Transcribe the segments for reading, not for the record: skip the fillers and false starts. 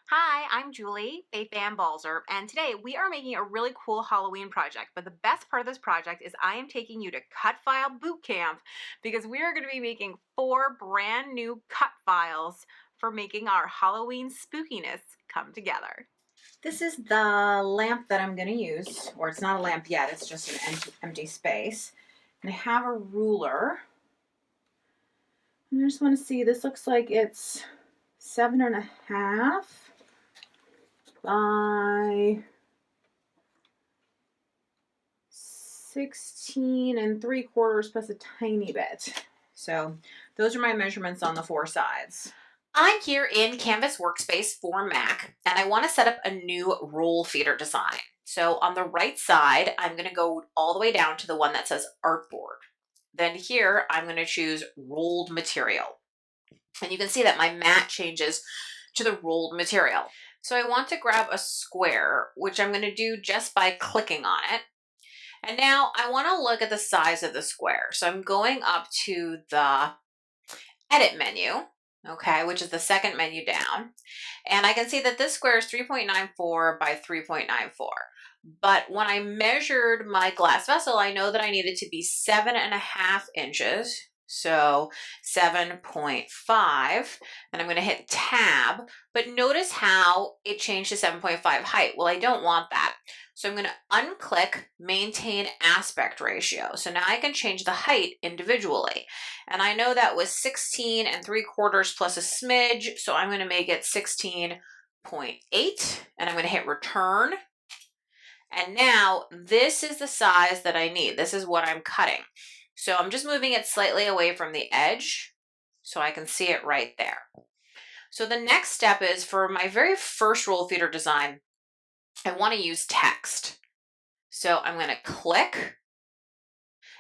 Hi, I'm Julie, Fei-Fan Balzer, and today we are making a really cool Halloween project. But the best part of this project is I am taking you to cut file boot camp because we are going to be making 4 brand new cut files for making our Halloween spookiness come together. This is the lamp that I'm going to use, or it's not a lamp yet, it's just an empty space. And I have a ruler. I just want to see, this looks like it's 7.5 by 16 3/4 plus a tiny bit. So those are my measurements on the 4 sides. I'm here in Canvas Workspace for Mac, and I want to set up a new roll feeder design. So on the right side, I'm going to go all the way down to the one that says Artboard. Then here, I'm going to choose Rolled Material. And you can see that my mat changes to the rolled material. So I want to grab a square, which I'm going to do just by clicking on it. And now I want to look at the size of the square. So I'm going up to the Edit menu, okay, which is the second menu down. And I can see that this square is 3.94 by 3.94. But when I measured my glass vessel, I know that I needed to be 7.5 inches. So 7.5, and I'm going to hit tab, but notice how it changed to 7.5 height. Well, I don't want that. So I'm going to unclick maintain aspect ratio. So now I can change the height individually. And I know that was 16 3/4 plus a smidge. So I'm going to make it 16.8, and I'm going to hit return. And now this is the size that I need. This is what I'm cutting. So I'm just moving it slightly away from the edge so I can see it right there. So the next step is for my very first roll feeder design, I want to use text. So I'm going to click,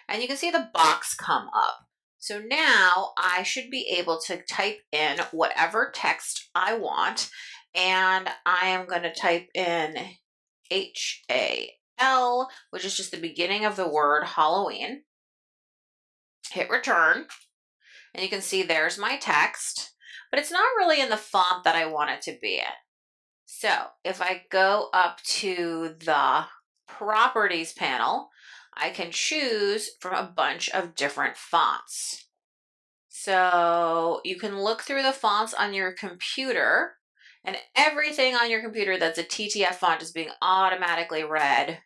and you can see the box come up. So now I should be able to type in whatever text I want, and I am going to type in HAL, which is just the beginning of the word Halloween. Hit return, and you can see there's my text, but it's not really in the font that I want it to be in. So if I go up to the properties panel, I can choose from a bunch of different fonts. So you can look through the fonts on your computer, and everything on your computer that's a TTF font is being automatically read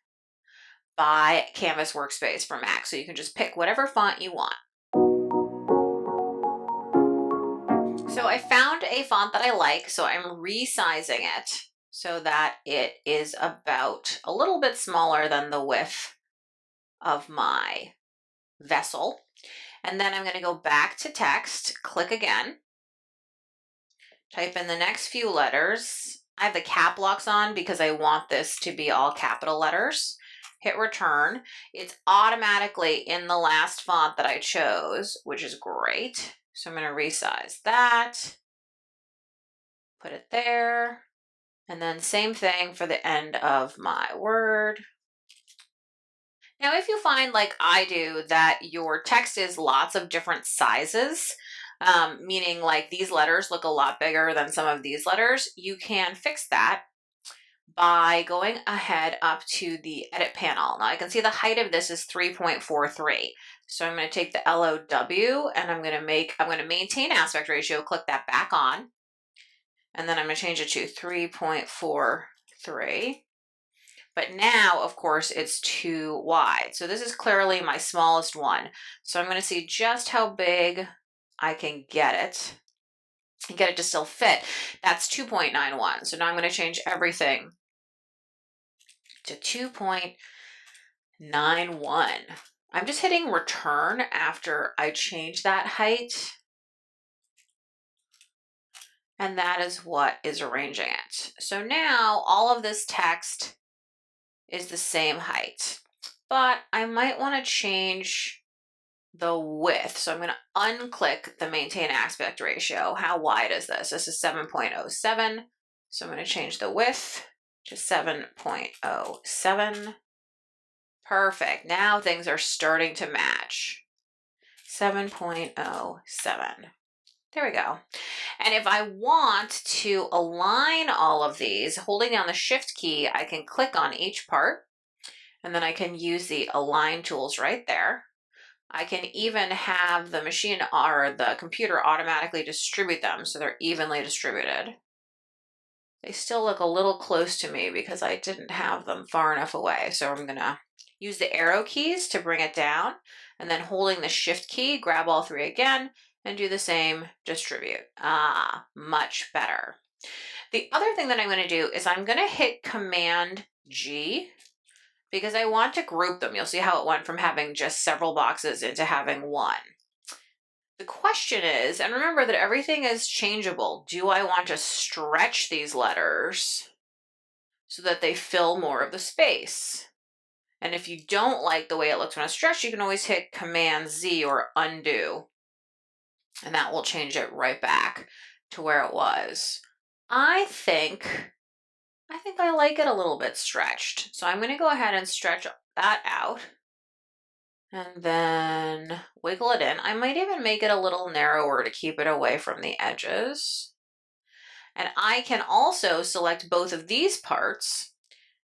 by Canvas Workspace for Mac. So you can just pick whatever font you want. So I found a font that I like, so I'm resizing it so that it is about a little bit smaller than the width of my vessel. And then I'm going to go back to text, click again, type in the next few letters. I have the cap locks on because I want this to be all capital letters. Hit return. It's automatically in the last font that I chose, which is great. So I'm going to resize that, put it there, and then same thing for the end of my word. Now, if you find, like I do, that your text is lots of different sizes, meaning like these letters look a lot bigger than some of these letters, you can fix that by going ahead up to the edit panel. Now I can see the height of this is 3.43. So I'm going to take the LOW and I'm going to maintain aspect ratio, click that back on, and then I'm going to change it to 3.43. But now, of course, it's too wide. So this is clearly my smallest one. So I'm going to see just how big I can get it and get it to still fit. That's 2.91. So now I'm going to change everything to 2.91. I'm just hitting return after I change that height. And that is what is arranging it. So now all of this text is the same height, but I might want to change the width. So I'm going to unclick the maintain aspect ratio. How wide is this? This is 7.07. So I'm going to change the width to 7.07. Perfect. Now things are starting to match. 7.07. There we go. And if I want to align all of these, holding down the shift key, I can click on each part and then I can use the align tools right there. I can even have the machine or the computer automatically distribute them so they're evenly distributed. They still look a little close to me because I didn't have them far enough away. So I'm gonna use the arrow keys to bring it down and then holding the shift key, grab all three again and do the same, distribute. Ah, much better. The other thing that I'm gonna do is I'm gonna hit Command G because I want to group them. You'll see how it went from having just several boxes into having one. The question is, and remember that everything is changeable, do I want to stretch these letters so that they fill more of the space? And if you don't like the way it looks when it's stretched, you can always hit Command Z or undo, and that will change it right back to where it was. I think I like it a little bit stretched. So I'm going to go ahead and stretch that out and then wiggle it in. I might even make it a little narrower to keep it away from the edges. And I can also select both of these parts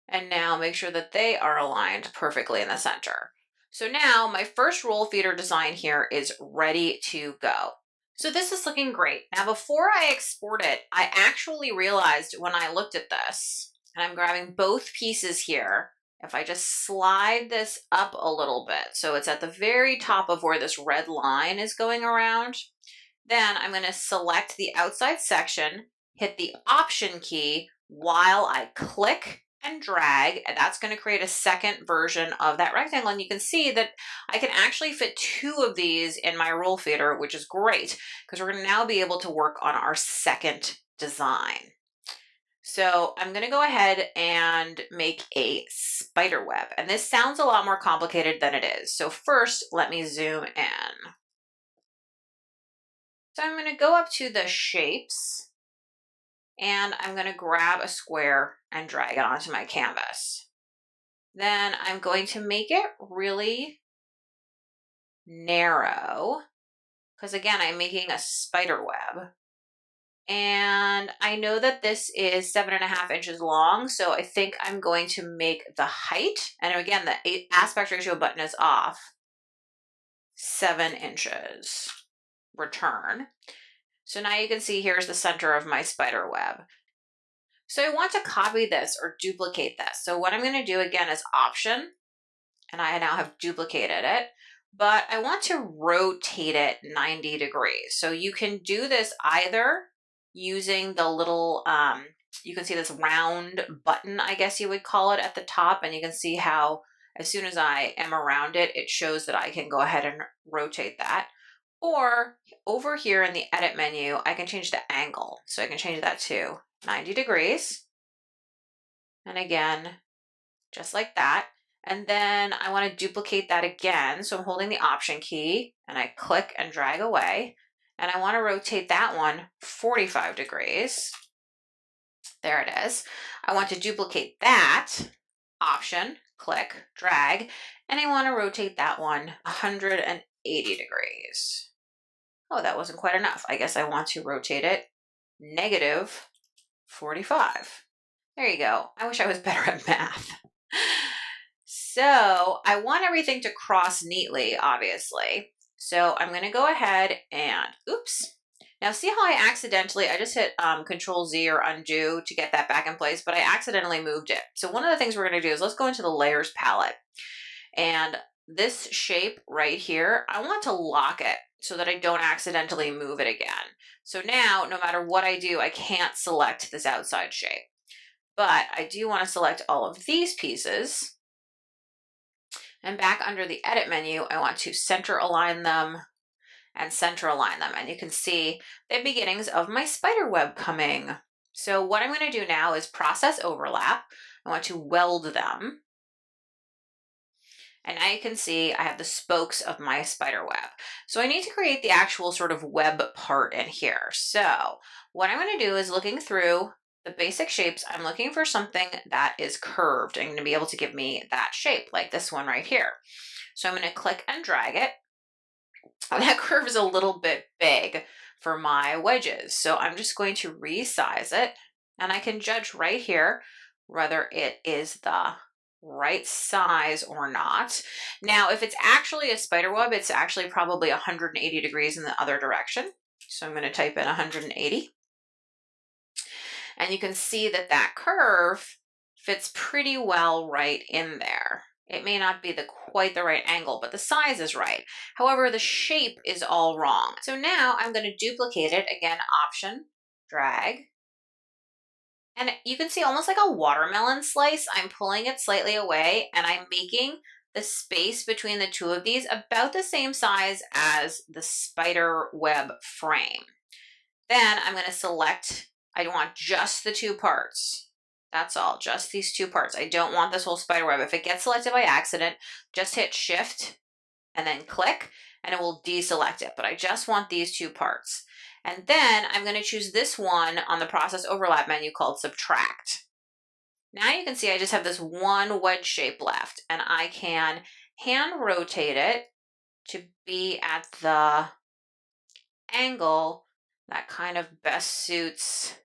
and now make sure that they are aligned perfectly in the center. So now my first roll feeder design here is ready to go. So this is looking great. Now before I export it, I actually realized when I looked at this, and I'm grabbing both pieces here, if I just slide this up a little bit, so it's at the very top of where this red line is going around, then I'm going to select the outside section, hit the Option key while I click and drag, and that's going to create a second version of that rectangle. And you can see that I can actually fit two of these in my roll feeder, which is great because we're going to now be able to work on our second design. So I'm going to go ahead and make a spider web, and this sounds a lot more complicated than it is. So first, let me zoom in. So I'm going to go up to the shapes and I'm going to grab a square and drag it onto my canvas. Then I'm going to make it really narrow because again, I'm making a spider web. And I know that this is 7.5 inches long, so I think I'm going to make the height, and again, the aspect ratio button is off, 7 inches. Return. So now you can see here's the center of my spider web. So I want to copy this or duplicate this. So what I'm going to do again is Option, and I now have duplicated it, but I want to rotate it 90 degrees. So you can do this either using the little, you can see this round button, I guess you would call it, at the top, and you can see how as soon as I am around it, it shows that I can go ahead and rotate that. Or over here in the edit menu, I can change the angle. So I can change that to 90 degrees. And again, just like that. And then I want to duplicate that again. So I'm holding the Option key and I click and drag away. And I want to rotate that one 45 degrees. There it is. I want to duplicate that, Option, click, drag, and I want to rotate that one 180 degrees. Oh, that wasn't quite enough. I guess I want to rotate it negative 45. There you go. I wish I was better at math. So I want everything to cross neatly, obviously. So I'm going to go ahead and, oops. Now see how I just hit Control Z or undo to get that back in place, but I accidentally moved it. So one of the things we're going to do is let's go into the layers palette. And this shape right here, I want to lock it so that I don't accidentally move it again. So now, no matter what I do, I can't select this outside shape. But I do want to select all of these pieces. And back under the edit menu, I want to center align them and center align them. And you can see the beginnings of my spider web coming. So what I'm going to do now is process overlap. I want to weld them. And now you can see I have the spokes of my spider web. So I need to create the actual sort of web part in here. So what I'm going to do is looking through the basic shapes, I'm looking for something that is curved and going to be able to give me that shape like this one right here. So I'm going to click and drag it. And that curve is a little bit big for my wedges. So I'm just going to resize it, and I can judge right here whether it is the right size or not. Now, if it's actually a spider web, it's actually probably 180 degrees in the other direction. So I'm going to type in 180. And you can see that that curve fits pretty well right in there. It may not be quite the right angle, but the size is right. However, the shape is all wrong. So now I'm going to duplicate it. Again, Option, drag. And you can see almost like a watermelon slice. I'm pulling it slightly away, and I'm making the space between the two of these about the same size as the spider web frame. Then I'm going to select, I want just the two parts. That's all, just these two parts. I don't want this whole spider web. If it gets selected by accident, just hit Shift and then click, and it will deselect it. But I just want these two parts. And then I'm going to choose this one on the process overlap menu called Subtract. Now you can see I just have this one wedge shape left, and I can hand rotate it to be at the angle that kind of best suits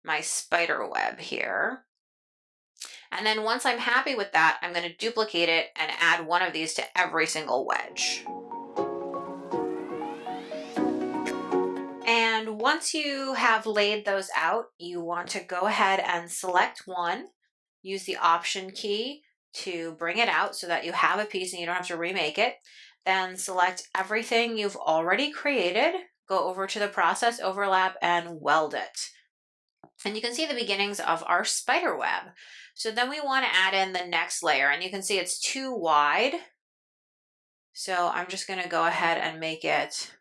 my spider web here. And then once I'm happy with that, I'm going to duplicate it and add one of these to every single wedge. And once you have laid those out, you want to go ahead and select one, use the Option key to bring it out so that you have a piece and you don't have to remake it. Then select everything you've already created, go over to the process overlap and weld it. And you can see the beginnings of our spider web. So then we want to add in the next layer, and you can see it's too wide. So I'm just going to go ahead and make it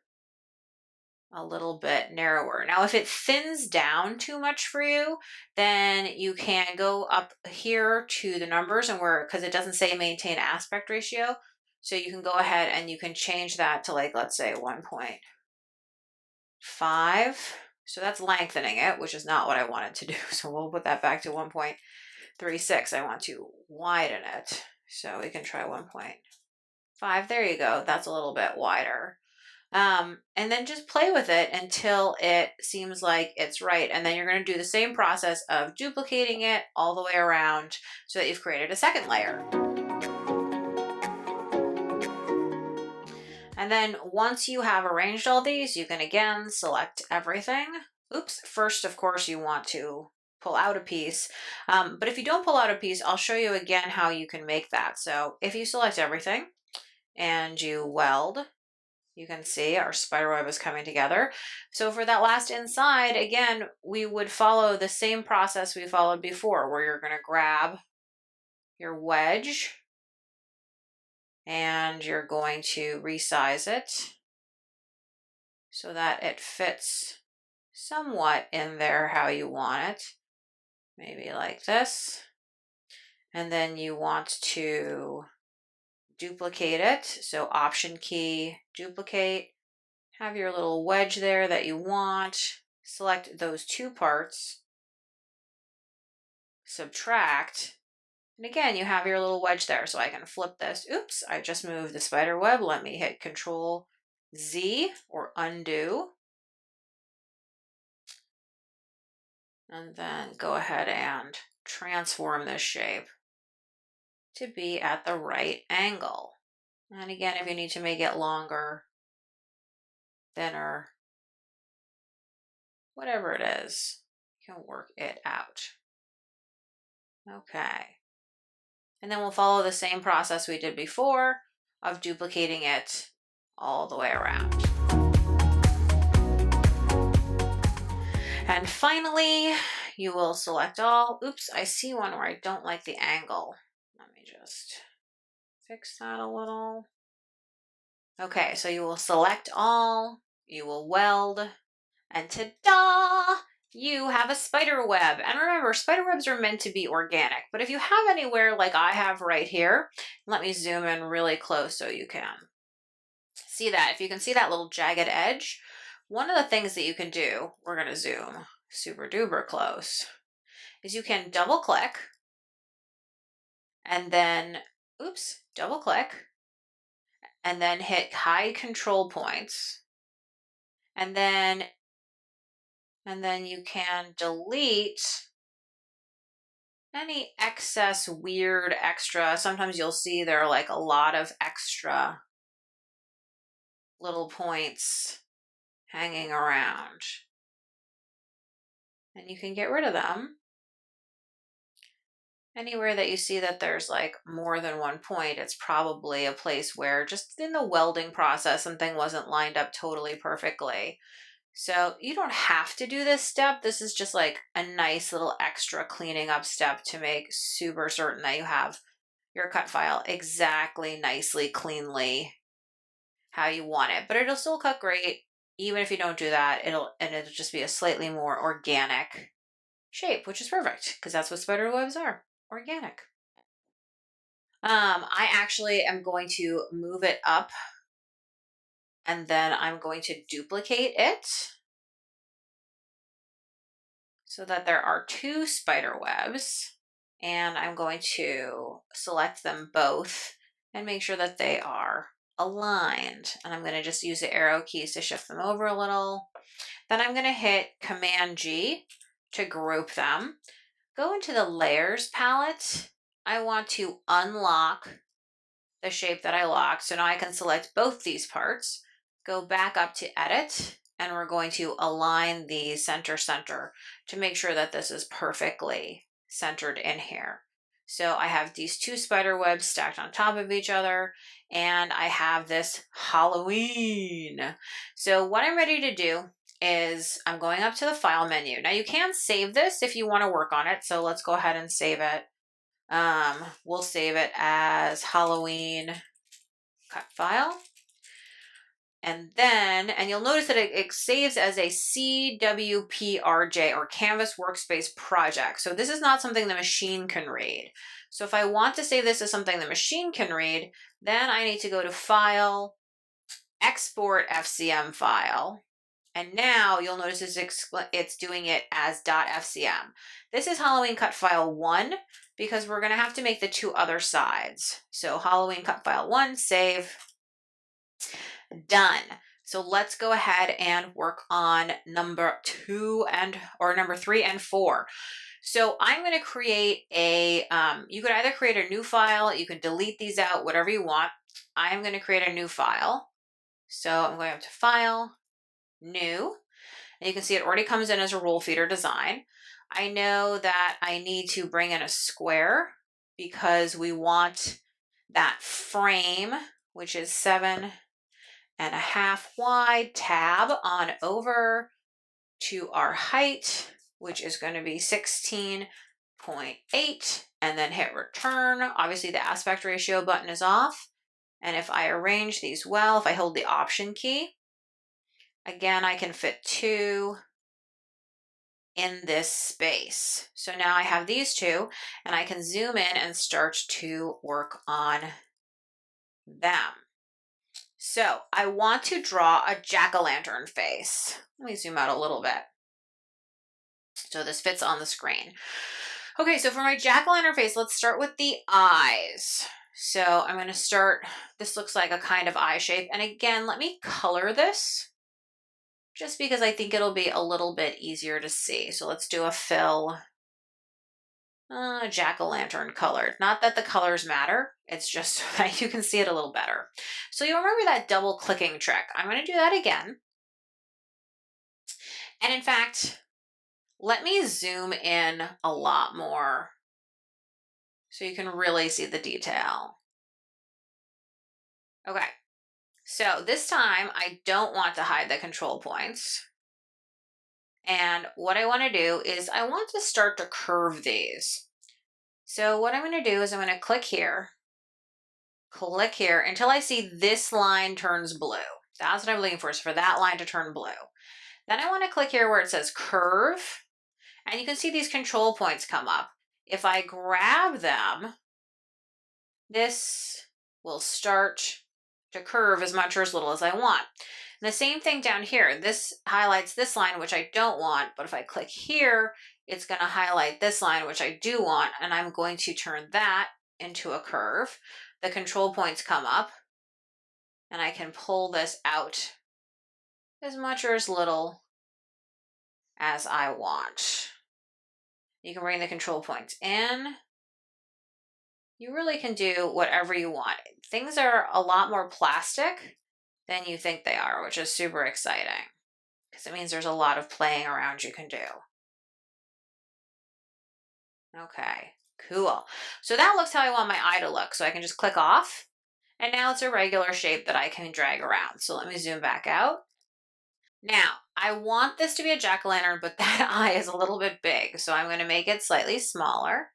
a little bit narrower. Now, if it thins down too much for you, then you can go up here to the numbers, and because it doesn't say maintain aspect ratio, so you can go ahead and you can change that to, like, let's say 1.5. So that's lengthening it, which is not what I wanted to do. So we'll put that back to 1.36. I want to widen it. So we can try 1.5. There you go. That's a little bit wider. And then just play with it until it seems like it's right. And then you're going to do the same process of duplicating it all the way around so that you've created a second layer. And then once you have arranged all these, you can again select everything. Oops, first, of course, you want to pull out a piece. But if you don't pull out a piece, I'll show you again how you can make that. So if you select everything and you weld, you can see our spider web is coming together. So for that last inside, again, we would follow the same process we followed before, where you're going to grab your wedge and you're going to resize it so that it fits somewhat in there how you want it. Maybe like this. And then you want to duplicate it. So Option key, duplicate. Have your little wedge there that you want. Select those two parts. Subtract. And again, you have your little wedge there. So I can flip this. Oops, I just moved the spider web. Let me hit Control Z or undo. And then go ahead and transform this shape to be at the right angle. And again, if you need to make it longer, thinner, whatever it is, you can work it out. Okay. And then we'll follow the same process we did before of duplicating it all the way around. And finally, you will select all. Oops, I see one where I don't like the angle. Let me just fix that a little. Okay, so you will select all, you will weld, and ta-da! You have a spider web. And remember, spider webs are meant to be organic, but if you have anywhere like I have right here, let me zoom in really close so you can see that. If you can see that little jagged edge, one of the things that you can do, we're going to zoom super duper close, is you can double click and then, oops, double click and then hit hide control points. And then you can delete any excess weird extra. Sometimes you'll see there are like a lot of extra little points hanging around. And you can get rid of them. Anywhere that you see that there's like more than one point, it's probably a place where just in the welding process, something wasn't lined up totally perfectly. So you don't have to do this step. This is just like a nice little extra cleaning up step to make super certain that you have your cut file exactly, nicely, cleanly how you want it. But it'll still cut great. Even if you don't do that, it'll just be a slightly more organic shape, which is perfect because that's what spider webs are, organic. I actually am going to move it up and then I'm going to duplicate it so that there are two spider webs, and I'm going to select them both and make sure that they are aligned. And I'm going to just use the arrow keys to shift them over a little. Then I'm going to hit Command G to group them. Go into the layers palette. I want to unlock the shape that I locked. So now I can select both these parts, go back up to edit, and we're going to align the center to make sure that this is perfectly centered in here. So I have these two spider webs stacked on top of each other, and I have this Halloween. So what I'm ready to do is I'm going up to the file menu. Now you can save this if you want to work on it. So let's go ahead and save it. We'll save it as Halloween cut file. And then, and you'll notice that it saves as a CWPRJ or Canvas Workspace Project. So this is not something the machine can read. So if I want to save this as something the machine can read, then I need to go to File, Export FCM File. And now you'll notice it's doing it as .fcm. This is Halloween cut file 1 because we're going to have to make the two other sides. So Halloween cut file 1, save, done. So let's go ahead and work on number 3 and 4. So I'm going to create a, you could either create a new file, you can delete these out, whatever you want. I'm going to create a new file. So I'm going up to File, New. And you can see it already comes in as a roll feeder design. I know that I need to bring in a square because we want that frame, which is 7.5 wide, tab on over to our height, which is going to be 16.8, and then hit return. Obviously the aspect ratio button is off. And if I arrange these well, if I hold the Option key, again, I can fit 2 in this space. So now I have these two and I can zoom in and start to work on them. So I want to draw a jack-o'-lantern face. Let me zoom out a little bit so this fits on the screen. Okay, so for my jack-o'-lantern face, let's start with the eyes. So I'm going to start, this looks like a kind of eye shape. And again, let me color this just because I think it'll be a little bit easier to see. So let's do a fill jack-o'-lantern colored. Not that the colors matter, it's just so that you can see it a little better. So you'll remember that double clicking trick. I'm going to do that again. And in fact, let me zoom in a lot more so you can really see the detail. Okay, so this time I don't want to hide the control points. And what I want to do is I want to start to curve these. So what I'm going to do is I'm going to click here until I see this line turns blue. That's what I'm looking for, is for that line to turn blue. Then I want to click here where it says curve, and you can see these control points come up. If I grab them, this will start to curve as much or as little as I want. And the same thing down here. This highlights this line, which I don't want, but if I click here, it's going to highlight this line, which I do want, and I'm going to turn that into a curve. The control points come up. and I can pull this out as much or as little as I want. You can bring the control points in. You really can do whatever you want. Things are a lot more plastic than you think they are, which is super exciting because it means there's a lot of playing around you can do. Okay, cool. So that looks how I want my eye to look. So I can just click off, and now it's a regular shape that I can drag around. So let me zoom back out. Now, I want this to be a jack-o'-lantern, but that eye is a little bit big. So I'm going to make it slightly smaller.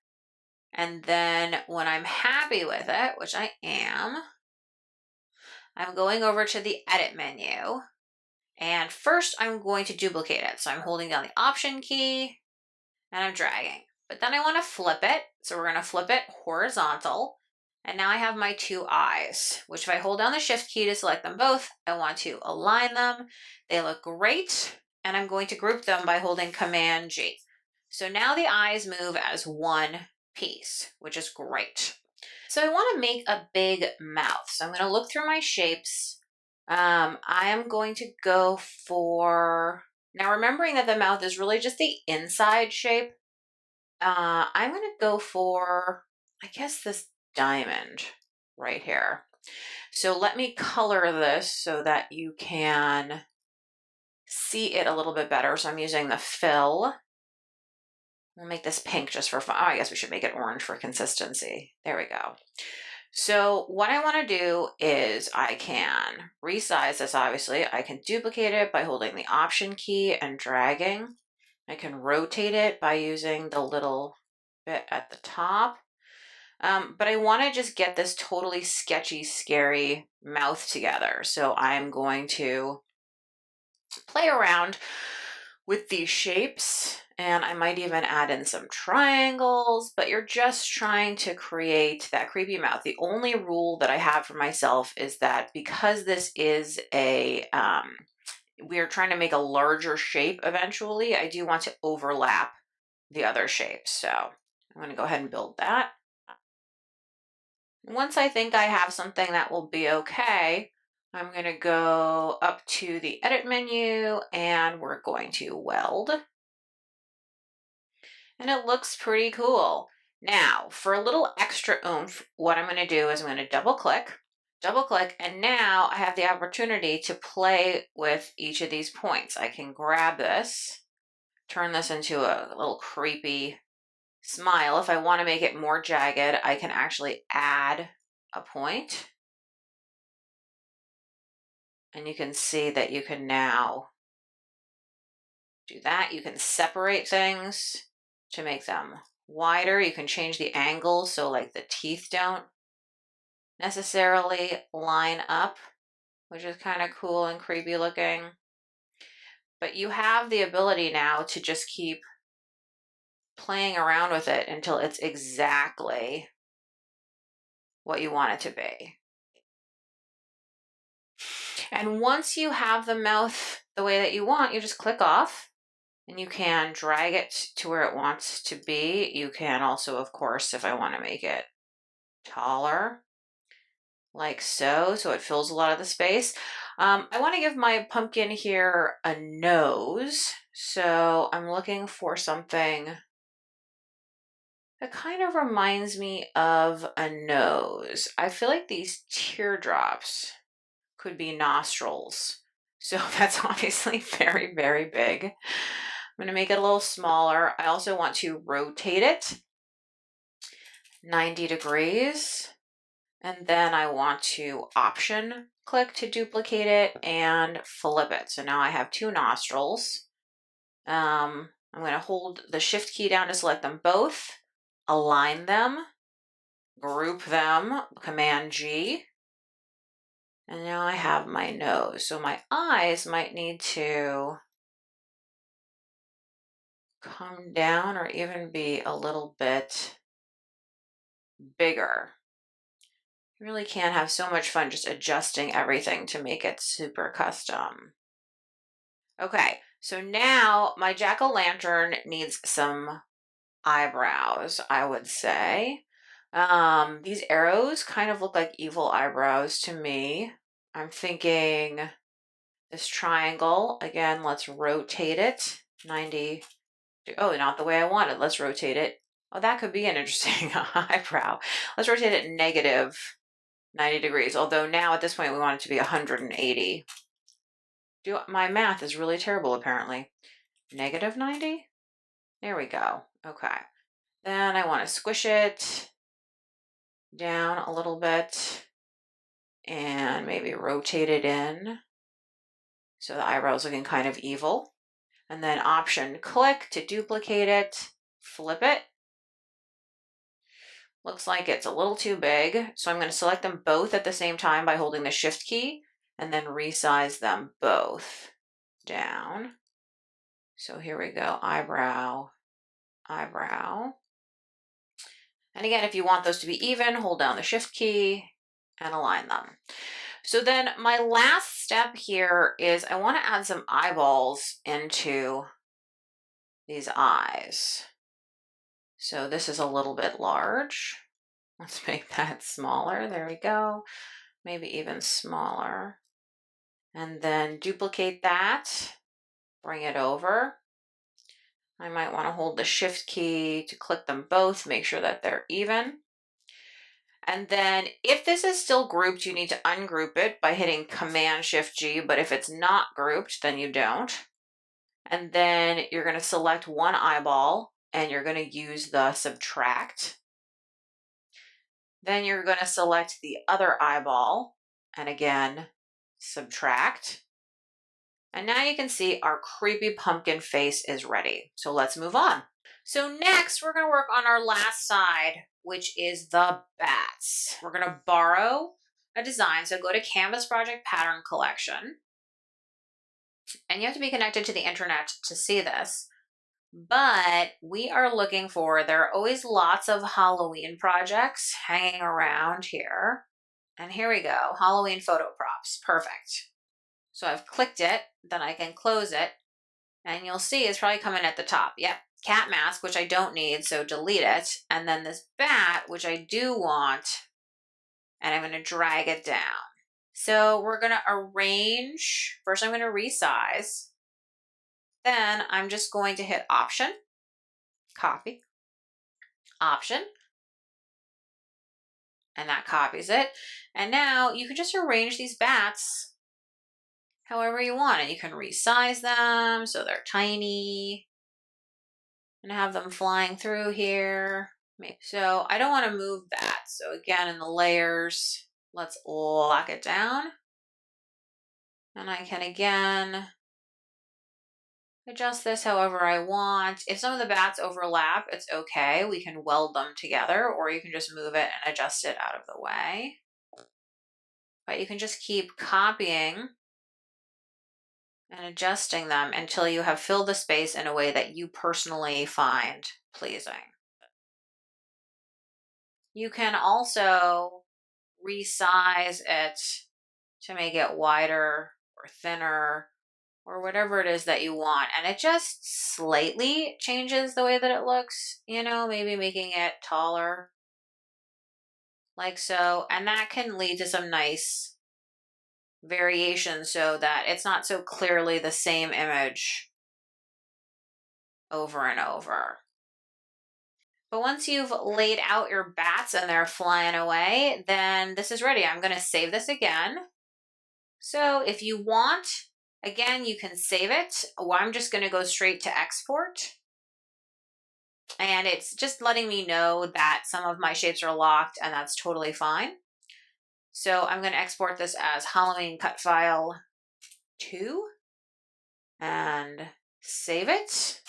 And then when I'm happy with it, which I am, I'm going over to the edit menu. And first I'm going to duplicate it. So I'm holding down the Option key and I'm dragging. But then I want to flip it. So we're going to flip it horizontal. And now I have my two eyes, which if I hold down the Shift key to select them both, I want to align them. They look great. And I'm going to group them by holding Command G. So now the eyes move as one piece, which is great. So I want to make a big mouth. So I'm going to look through my shapes. I am going to go for, now remembering that the mouth is really just the inside shape, I'm going to go for, I guess, this diamond right here. So let me color this so that you can see it a little bit better. So I'm using the fill. We'll make this pink just for fun. Oh, I guess we should make it orange for consistency. There we go. So what I want to do is I can resize this, obviously. I can duplicate it by holding the Option key and dragging. I can rotate it by using the little bit at the top. But I want to just get this totally sketchy, scary mouth together. So I'm going to play around with these shapes, and I might even add in some triangles, but you're just trying to create that creepy mouth. The only rule that I have for myself is that because this is we are trying to make a larger shape eventually, I do want to overlap the other shapes. So I'm going to go ahead and build that. Once I think I have something that will be okay, I'm going to go up to the edit menu and we're going to weld. And it looks pretty cool. Now, for a little extra oomph, what I'm going to do is I'm going to double click, and now I have the opportunity to play with each of these points. I can grab this, turn this into a little creepy smile. If I want to make it more jagged, I can actually add a point. And you can see that you can now do that. You can separate things to make them wider. You can change the angle so like the teeth don't necessarily line up, which is kind of cool and creepy looking. But you have the ability now to just keep playing around with it until it's exactly what you want it to be. And once you have the mouth the way that you want, you just click off and you can drag it to where it wants to be. You can also, of course, if I want to make it taller, like so it fills a lot of the space. I want to give my pumpkin here a nose, so I'm looking for something that kind of reminds me of a nose. I feel like these teardrops could be nostrils, so that's obviously very, very big. I'm going to make it a little smaller. I also want to rotate it 90 degrees. And then I want to Option click to duplicate it and flip it. So now I have two nostrils. I'm going to hold the Shift key down to select them both, align them, group them, Command G. And now I have my nose. So my eyes might need to come down or even be a little bit bigger. You really can have so much fun just adjusting everything to make it super custom. Okay, so now my jack-o'-lantern needs some eyebrows, I would say. These arrows kind of look like evil eyebrows to me. I'm thinking this triangle, again, let's rotate it 90. Oh, not the way I wanted. Let's rotate it. Oh, that could be an interesting eyebrow. Let's rotate it negative 90 degrees. Although now at this point we want it to be 180. My math is really terrible apparently. Negative 90? There we go. Okay. Then I want to squish it down a little bit and maybe rotate it in so the eyebrow's looking kind of evil. And then Option click to duplicate it, flip it. Looks like it's a little too big, so I'm going to select them both at the same time by holding the Shift key and then resize them both down. So here we go, eyebrow, eyebrow. And again, if you want those to be even, hold down the Shift key and align them. So then my last step here is I want to add some eyeballs into these eyes. So this is a little bit large. Let's make that smaller. There we go. Maybe even smaller. And then duplicate that, bring it over. I might want to hold the Shift key to click them both, make sure that they're even. And then if this is still grouped, you need to ungroup it by hitting Command-Shift-G, but if it's not grouped, then you don't. And then you're going to select one eyeball and you're going to use the subtract. Then you're going to select the other eyeball and again, subtract. And now you can see our creepy pumpkin face is ready. So let's move on. So next we're going to work on our last side, which is the bats. We're going to borrow a design. So go to Canvas Project Pattern Collection. And you have to be connected to the internet to see this. But we are looking for, there are always lots of Halloween projects hanging around here. And here we go, Halloween photo props, perfect. So I've clicked it, then I can close it, and you'll see it's probably coming at the top. Yep, cat mask, which I don't need, so delete it. And then this bat, which I do want, and I'm gonna drag it down. So we're gonna arrange, first I'm gonna resize, then I'm just going to hit Option, copy, Option, and that copies it. And now you can just arrange these bats however you want, and you can resize them so they're tiny and have them flying through here. So I don't want to move that. So again, in the layers, let's lock it down. And I can again adjust this however I want. If some of the bats overlap, it's okay. We can weld them together, or you can just move it and adjust it out of the way. But you can just keep copying and adjusting them until you have filled the space in a way that you personally find pleasing. You can also resize it to make it wider or thinner or whatever it is that you want. And it just slightly changes the way that it looks, you know, maybe making it taller like so. And that can lead to some nice variation so that it's not so clearly the same image over and over. But once you've laid out your bats and they're flying away, then this is ready. I'm going to save this again. So if you want, again, you can save it. Well, I'm just going to go straight to export. And it's just letting me know that some of my shapes are locked, and that's totally fine. So I'm going to export this as Halloween cut file 2 and save it.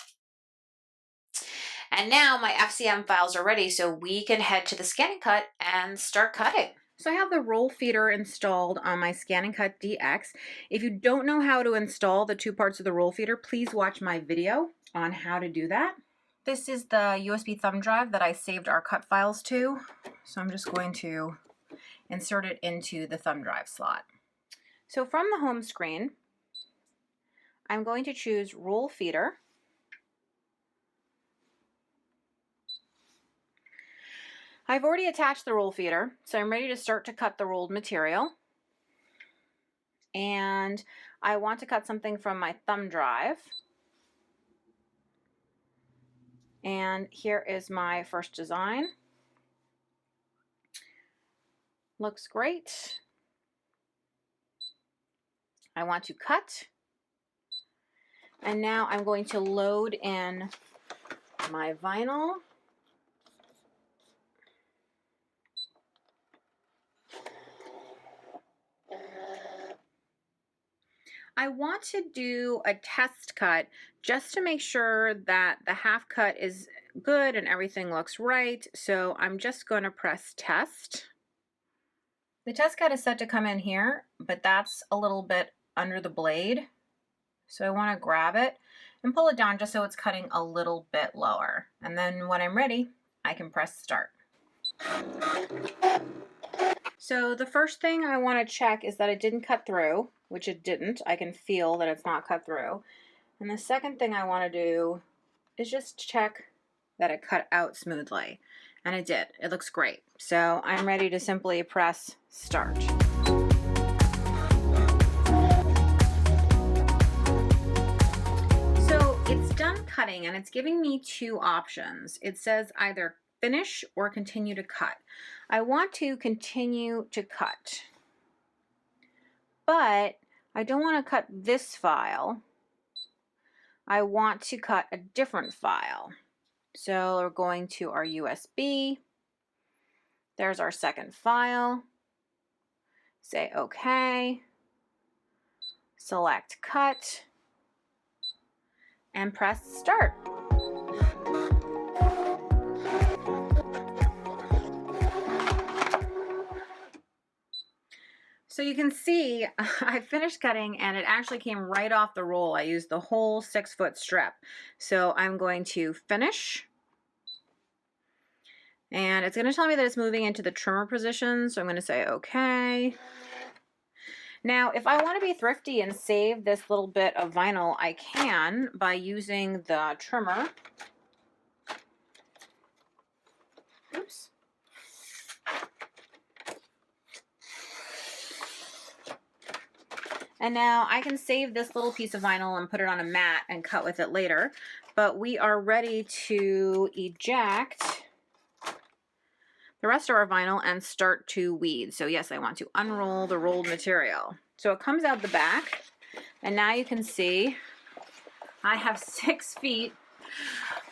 And now my FCM files are ready, so we can head to the ScanNCut and start cutting. So I have the roll feeder installed on my ScanNCut DX. If you don't know how to install the two parts of the roll feeder, please watch my video on how to do that. This is the USB thumb drive that I saved our cut files to. So I'm just going to insert it into the thumb drive slot. So from the home screen, I'm going to choose roll feeder. I've already attached the roll feeder, so I'm ready to start to cut the rolled material. and I want to cut something from my thumb drive. And here is my first design. Looks great. I want to cut. And now I'm going to load in my vinyl. I want to do a test cut just to make sure that the half cut is good and everything looks right. So I'm just going to press test. The test cut is set to come in here, but that's a little bit under the blade. So I want to grab it and pull it down just so it's cutting a little bit lower. And then when I'm ready, I can press start. So the first thing I want to check is that it didn't cut through, which it didn't. I can feel that it's not cut through. And the second thing I want to do is just check that it cut out smoothly. And it did. It looks great. So I'm ready to simply press start. So it's done cutting and it's giving me two options. It says either finish or continue to cut. I want to continue to cut, but I don't want to cut this file. I want to cut a different file. So we're going to our USB. There's our second file. Say OK. Select cut and press start. So you can see I finished cutting and it actually came right off the roll. I used the whole 6-foot strip. So I'm going to finish. And it's going to tell me that it's moving into the trimmer position. So I'm going to say OK. Now, if I want to be thrifty and save this little bit of vinyl, I can by using the trimmer. Oops. And now I can save this little piece of vinyl and put it on a mat and cut with it later. But we are ready to eject the rest of our vinyl and start to weed. So yes, I want to unroll the rolled material. So it comes out the back, and now you can see I have 6 feet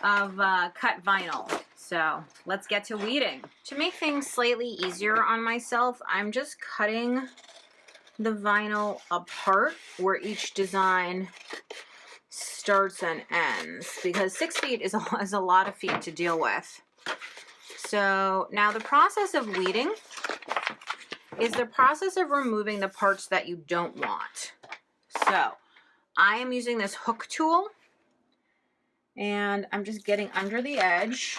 of cut vinyl. So let's get to weeding. To make things slightly easier on myself, I'm just cutting the vinyl apart where each design starts and ends, because 6 feet is a lot of feet to deal with. So now the process of weeding is the process of removing the parts that you don't want. So I am using this hook tool and I'm just getting under the edge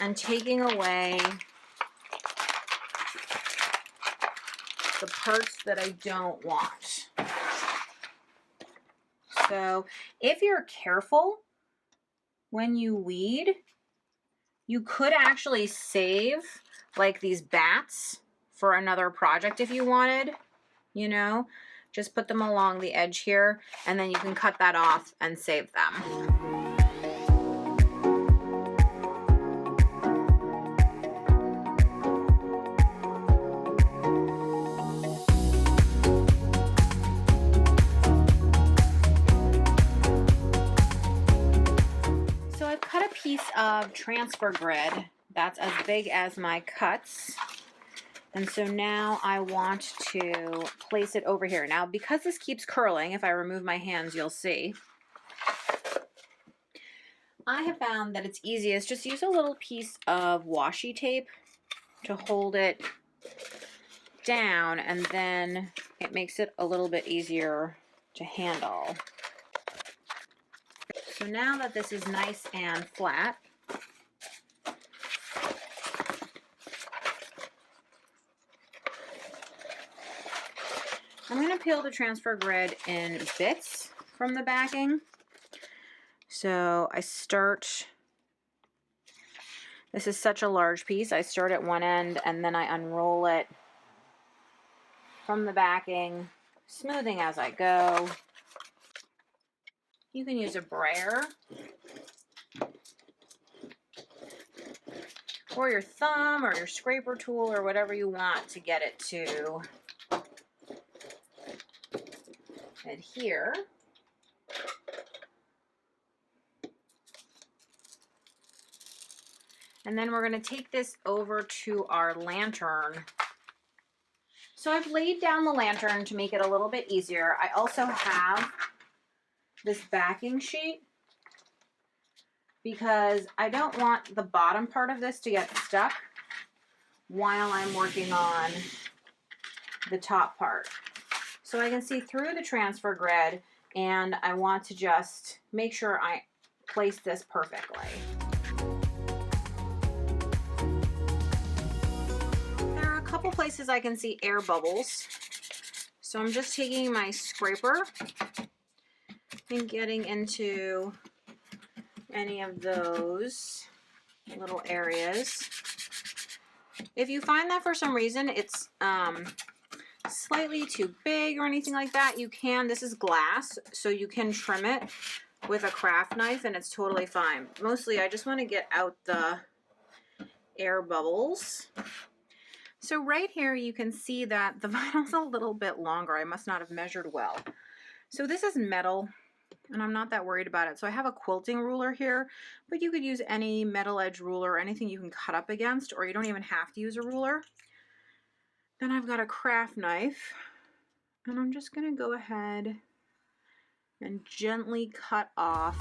and taking away the parts that I don't want. So if you're careful when you weed, you could actually save like these bats for another project if you wanted, you know, just put them along the edge here and then you can cut that off and save them. Piece of transfer grid that's as big as my cuts, and so now I want to place it over here. Now because this keeps curling, if I remove my hands you'll see, I have found that it's easiest just use a little piece of washi tape to hold it down, and then it makes it a little bit easier to handle. So now that this is nice and flat, I'm going to peel the transfer grid in bits from the backing. So I start, this is such a large piece, I start at one end and then I unroll it from the backing, smoothing as I go. You can use a brayer or your thumb or your scraper tool or whatever you want to get it to adhere. And then we're going to take this over to our lantern. So I've laid down the lantern to make it a little bit easier. I also have this backing sheet because I don't want the bottom part of this to get stuck while I'm working on the top part. So I can see through the transfer grid, and I want to just make sure I place this perfectly. There are a couple places I can see air bubbles. So I'm just taking my scraper and getting into any of those little areas. If you find that for some reason it's slightly too big or anything like that, you can, this is glass, so you can trim it with a craft knife and it's totally fine. Mostly I just want to get out the air bubbles. So right here you can see that the vinyl's a little bit longer. I must not have measured well. So this is metal and I'm not that worried about it. So I have a quilting ruler here, but you could use any metal edge ruler or anything you can cut up against, or you don't even have to use a ruler. Then I've got a craft knife and I'm just going to go ahead and gently cut off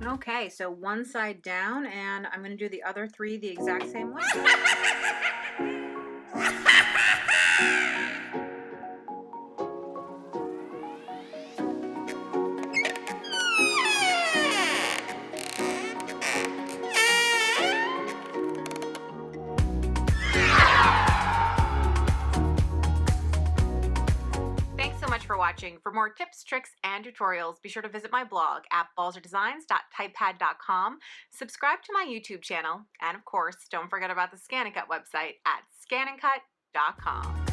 Okay, so one side down, and I'm going to do the other three the exact same way. Thanks so much for watching. For more tips, tricks, and tutorials, be sure to visit my blog at balzerdesigns.typepad.com, subscribe to my YouTube channel, and of course, don't forget about the ScanNCut website at scanncut.com.